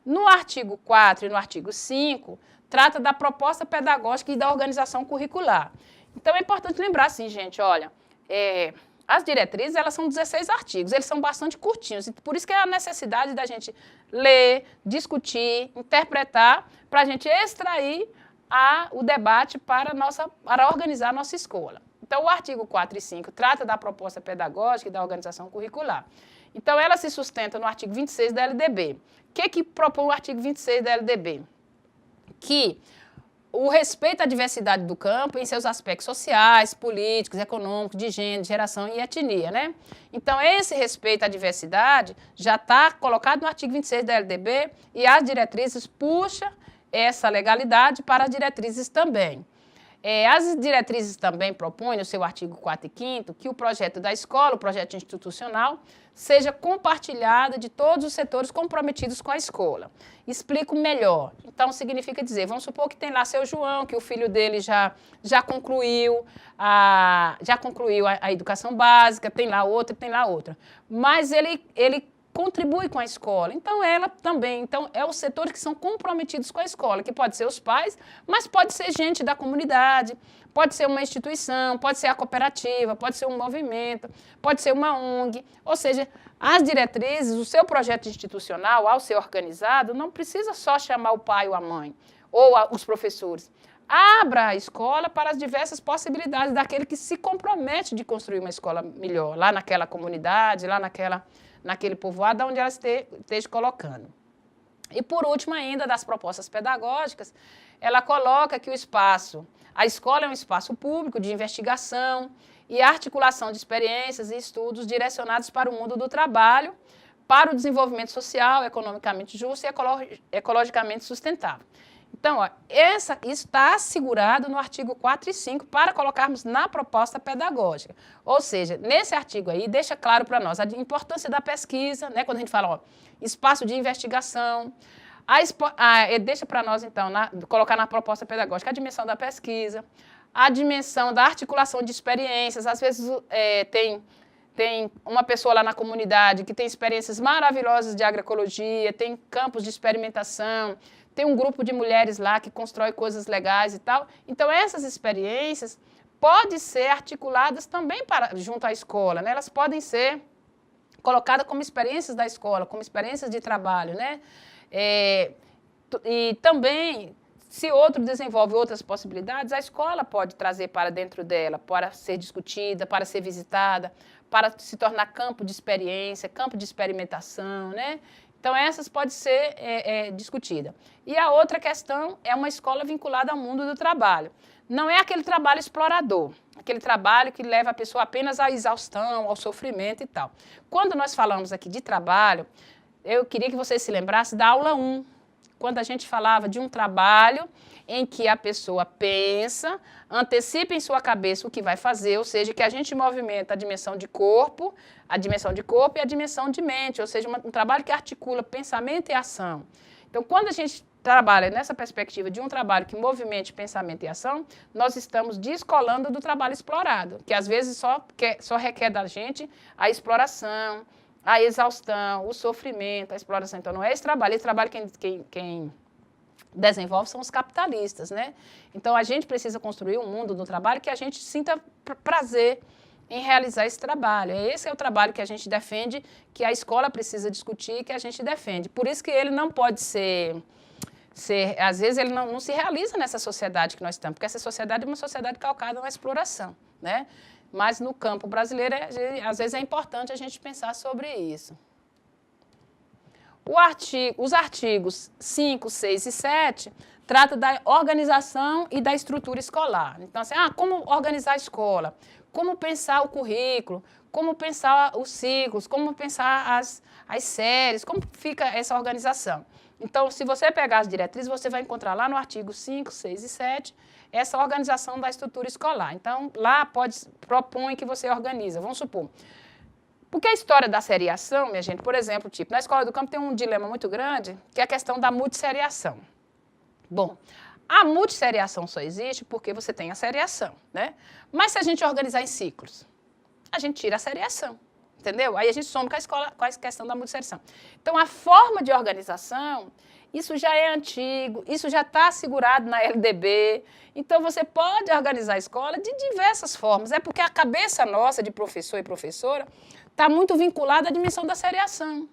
No artigo 4 e no artigo 5, trata da proposta pedagógica e da organização curricular. Então, é importante lembrar, assim, gente, olha, as diretrizes, elas são 16 artigos, eles são bastante curtinhos, e por isso que é a necessidade da gente ler, discutir, interpretar, para a gente extrair o debate para organizar a nossa escola. Então, o artigo 4 e 5 trata da proposta pedagógica e da organização curricular. Então, ela se sustenta no artigo 26 da LDB. O que propõe o artigo 26 da LDB? Que o respeito à diversidade do campo em seus aspectos sociais, políticos, econômicos, de gênero, geração e etnia, né? Então, esse respeito à diversidade já está colocado no artigo 26 da LDB e as diretrizes puxam essa legalidade para as diretrizes também. As diretrizes também propõem, no seu artigo 4 e 5º, que o projeto da escola, o projeto institucional, seja compartilhado de todos os setores comprometidos com a escola. Explico melhor. Então, significa dizer, vamos supor que tem lá seu João, que o filho dele já concluiu a educação básica, tem lá outra. Mas ele contribui com a escola. Então, ela também. Então, é os setores que são comprometidos com a escola, que pode ser os pais, mas pode ser gente da comunidade, pode ser uma instituição, pode ser a cooperativa, pode ser um movimento, pode ser uma ONG. Ou seja, as diretrizes, o seu projeto institucional, ao ser organizado, não precisa só chamar o pai ou a mãe, ou os professores. Abra a escola para as diversas possibilidades daquele que se compromete de construir uma escola melhor, lá naquela comunidade, lá naquele povoado onde ela esteja colocando. E, por último ainda, das propostas pedagógicas, ela coloca que a escola é um espaço público de investigação e articulação de experiências e estudos direcionados para o mundo do trabalho, para o desenvolvimento social, economicamente justo e ecologicamente sustentável. Então, isso está assegurado no artigo 4 e 5 para colocarmos na proposta pedagógica. Ou seja, nesse artigo aí, deixa claro para nós a importância da pesquisa, né, quando a gente fala, espaço de investigação, deixa para nós, então, colocar na proposta pedagógica a dimensão da pesquisa, a dimensão da articulação de experiências. Às vezes tem uma pessoa lá na comunidade que tem experiências maravilhosas de agroecologia, tem campos de experimentação, tem um grupo de mulheres lá que constrói coisas legais e tal. Então, essas experiências podem ser articuladas também junto à escola, né? Elas podem ser colocadas como experiências da escola, como experiências de trabalho, né? E também, se outro desenvolve outras possibilidades, a escola pode trazer para dentro dela, para ser discutida, para ser visitada, para se tornar campo de experiência, campo de experimentação, né? Então, essas podem ser discutidas. E a outra questão é uma escola vinculada ao mundo do trabalho. Não é aquele trabalho explorador, aquele trabalho que leva a pessoa apenas à exaustão, ao sofrimento e tal. Quando nós falamos aqui de trabalho, eu queria que vocês se lembrassem da aula 1, quando a gente falava de um trabalho em que a pessoa pensa, antecipa em sua cabeça o que vai fazer, ou seja, que a gente movimenta a dimensão de corpo e a dimensão de mente, ou seja, um trabalho que articula pensamento e ação. Então, quando a gente trabalha nessa perspectiva de um trabalho que movimente pensamento e ação, nós estamos descolando do trabalho explorado, que às vezes só requer da gente a exploração, a exaustão, o sofrimento, a exploração. Então, não é esse trabalho quem desenvolve são os capitalistas, né? Então, a gente precisa construir um mundo do trabalho que a gente sinta prazer em realizar esse trabalho. Esse é o trabalho que a gente defende, que a escola precisa discutir, que a gente defende. Por isso que ele não pode às vezes ele não se realiza nessa sociedade que nós estamos, porque essa sociedade é uma sociedade calcada na exploração, né? Mas no campo brasileiro, às vezes é importante a gente pensar sobre isso. Os artigos 5, 6 e 7 tratam da organização e da estrutura escolar. Então, assim, como organizar a escola, como pensar o currículo, como pensar os ciclos, como pensar as séries, como fica essa organização. Então, se você pegar as diretrizes, você vai encontrar lá no artigo 5, 6 e 7 essa organização da estrutura escolar. Então, lá propõe que você organiza, vamos supor. Porque a história da seriação, minha gente, por exemplo, na escola do campo tem um dilema muito grande, que é a questão da multisseriação. Bom, a multisseriação só existe porque você tem a seriação, né? Mas se a gente organizar em ciclos, a gente tira a seriação. entendeu? Aí a gente soma com a escola, com a questão da multisseção. Então, a forma de organização, isso já é antigo, isso já está assegurado na LDB. Então, você pode organizar a escola de diversas formas. É porque a cabeça nossa de professor e professora está muito vinculada à dimensão da seriação.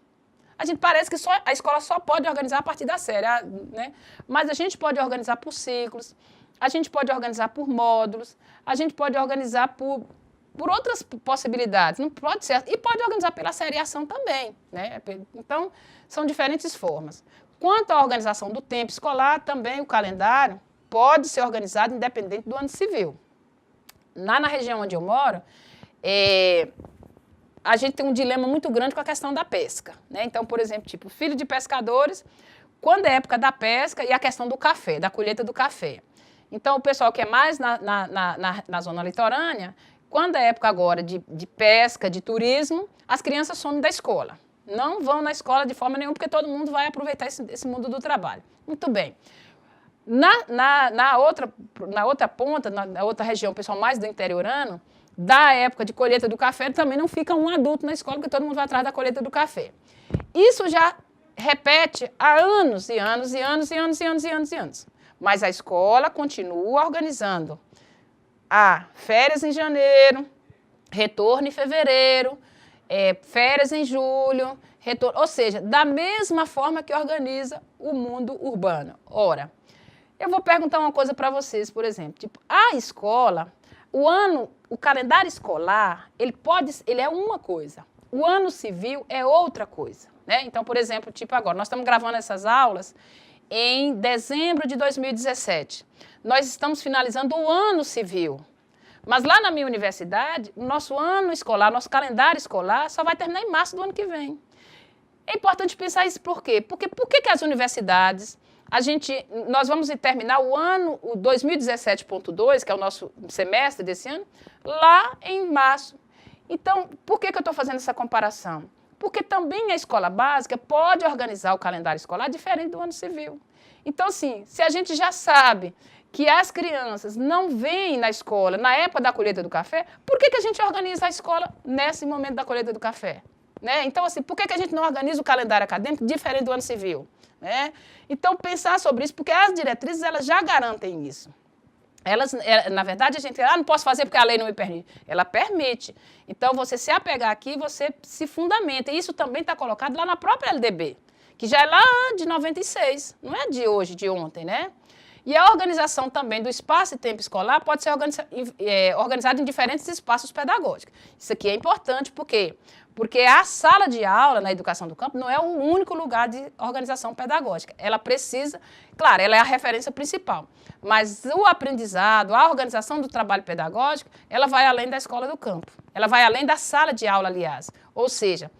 A gente parece que a escola só pode organizar a partir da série, né? Mas a gente pode organizar por ciclos, a gente pode organizar por módulos, a gente pode organizar por outras possibilidades. Não pode ser, e pode organizar pela seriação também, né? Então, são diferentes formas. Quanto à organização do tempo escolar, também o calendário pode ser organizado independente do ano civil. Lá na região onde eu moro, a gente tem um dilema muito grande com a questão da pesca, né? Então, por exemplo, tipo, filho de pescadores, quando é época da pesca e a questão do café, da colheita do café. Então, o pessoal que é mais na zona litorânea, quando é época agora de pesca, de turismo, as crianças somem da escola. Não vão na escola de forma nenhuma, porque todo mundo vai aproveitar esse mundo do trabalho. Muito bem. Na outra ponta, na outra região, o pessoal mais do interiorano, da época de colheita do café, também não fica um adulto na escola, porque todo mundo vai atrás da colheita do café. Isso já repete há anos e anos e anos e anos e anos e anos e anos. Mas a escola continua organizando férias em janeiro, retorno em fevereiro, férias em julho, retorno, ou seja, da mesma forma que organiza o mundo urbano. Ora, eu vou perguntar uma coisa para vocês, por exemplo, tipo, a escola, o calendário escolar, ele é uma coisa, o ano civil é outra coisa, né? Então, por exemplo, tipo agora, nós estamos gravando essas aulas em dezembro de 2017. Nós estamos finalizando o ano civil. Mas lá na minha universidade, o nosso ano escolar, nosso calendário escolar, só vai terminar em março do ano que vem. É importante pensar isso por quê? Porque por que as universidades, nós vamos terminar o 2017.2, que é o nosso semestre desse ano, lá em março. Então, por que eu estou fazendo essa comparação? Porque também a escola básica pode organizar o calendário escolar diferente do ano civil. Então, assim, se a gente já sabe que as crianças não vêm na escola na época da colheita do café, por que a gente organiza a escola nesse momento da colheita do café? Né? Então, assim, por que a gente não organiza o calendário acadêmico diferente do ano civil? Né? Então, pensar sobre isso, porque as diretrizes elas já garantem isso. Na verdade, a gente não posso fazer porque a lei não me permite. Ela permite. Então, você se apegar aqui, você se fundamenta. E isso também está colocado lá na própria LDB, que já é lá de 96, não é de hoje, de ontem, né? E a organização também do espaço e tempo escolar pode ser organizada em diferentes espaços pedagógicos. Isso aqui é importante, por quê? Porque a sala de aula na educação do campo não é o único lugar de organização pedagógica. Ela precisa, claro, ela é a referência principal, mas o aprendizado, a organização do trabalho pedagógico, ela vai além da escola do campo. Ela vai além da sala de aula, aliás. Ou seja,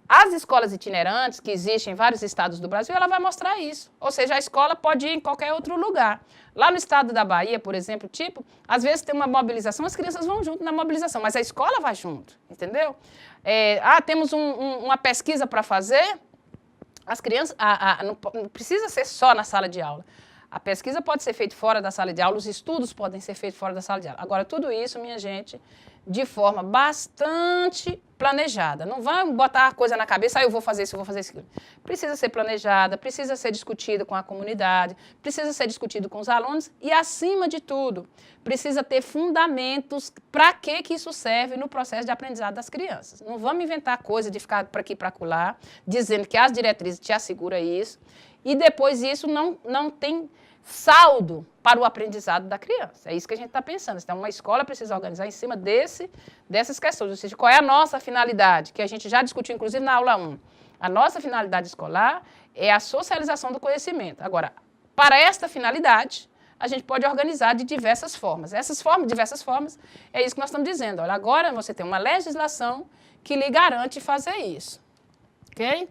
as escolas itinerantes, que existem em vários estados do Brasil, ela vai mostrar isso. Ou seja, a escola pode ir em qualquer outro lugar. Lá no estado da Bahia, por exemplo, às vezes tem uma mobilização, as crianças vão junto na mobilização, mas a escola vai junto, entendeu? Temos uma pesquisa para fazer, as crianças, não precisa ser só na sala de aula. A pesquisa pode ser feita fora da sala de aula, os estudos podem ser feitos fora da sala de aula. Agora, tudo isso, minha gente, de forma bastante planejada. Não vai botar a coisa na cabeça, eu vou fazer isso, eu vou fazer isso. Precisa ser planejada, precisa ser discutida com a comunidade, precisa ser discutido com os alunos e, acima de tudo, precisa ter fundamentos para que isso serve no processo de aprendizado das crianças. Não vamos inventar coisa de ficar para aqui e para acolá, dizendo que as diretrizes te asseguram isso, e depois isso não tem saldo para o aprendizado da criança. É isso que a gente está pensando. Então, uma escola precisa organizar em cima dessas questões. Ou seja, qual é a nossa finalidade, que a gente já discutiu, inclusive, na aula 1. A nossa finalidade escolar é a socialização do conhecimento. Agora, para esta finalidade, a gente pode organizar de diversas formas. Diversas formas, é isso que nós estamos dizendo. Olha, agora você tem uma legislação que lhe garante fazer isso. Ok?